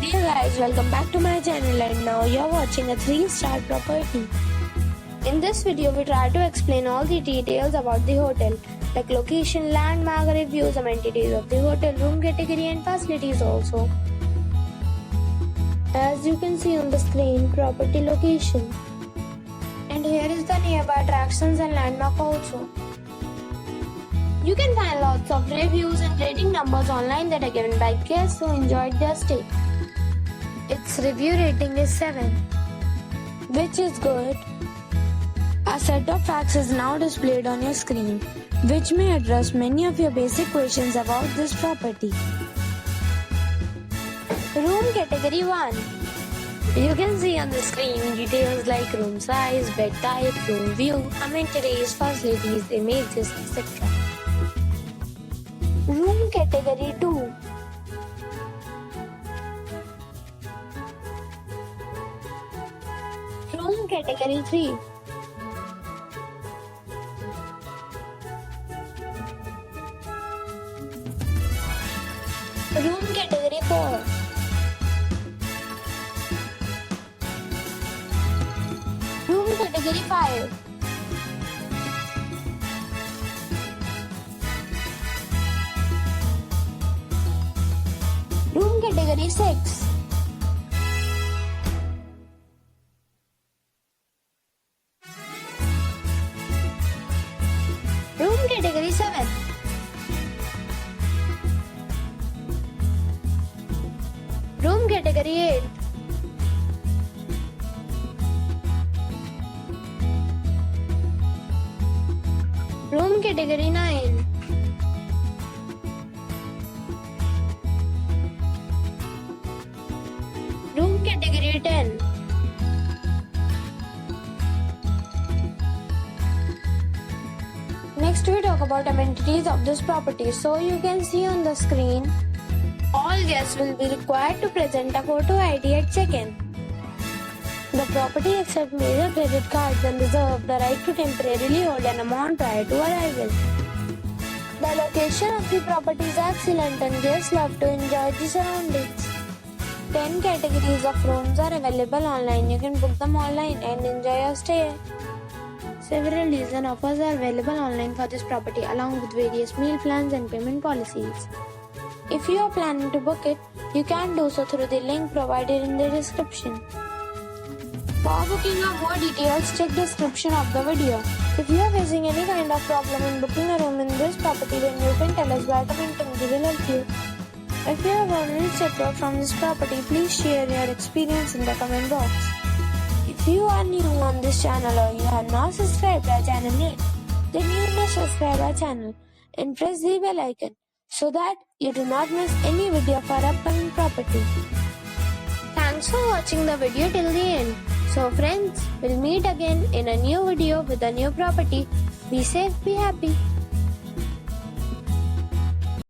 Hey guys, welcome back to my channel and now you're watching a 3-star property. In this video, we try to explain all the details about the hotel, like location, landmark, reviews, amenities of the hotel, room category and facilities also. As you can see on the screen, property location. And here is the nearby attractions and landmark also. You can find lots of reviews and rating numbers online that are given by guests who enjoyed their stay. Its review rating is 7, which is good. A set of facts is now displayed on your screen, which may address many of your basic questions about this property. Room category 1. You can see on the screen details like room size, bed type, room view, amenities, facilities, images, etc. Room category 2. Room category 3. Room category 4. Room category 5. Room category 6. Room category 7. Room category 8. Room category 9. Room category 10. Next we talk about amenities of this property. So you can see on the screen, all guests will be required to present a photo ID at check-in. The property accepts major credit cards and reserves the right to temporarily hold an amount prior to arrival. The location of the property is excellent and guests love to enjoy the surroundings. 10 categories of rooms are available online. You can book them online and enjoy your stay. Several deals and offers are available online for this property along with various meal plans and payment policies. If you are planning to book it, you can do so through the link provided in the description. For booking or more details, check description of the video. If you are facing any kind of problem in booking a room in this property, then you can tell us by commenting. We will help you. If you have already checked out from this property, please share your experience in the comment box. If you are new on this channel or you have not subscribed our channel yet, then you must subscribe our channel and press the bell icon so that you do not miss any video of our upcoming property. Thanks for watching the video till the end. So friends, we'll meet again in a new video with a new property. Be safe, be happy.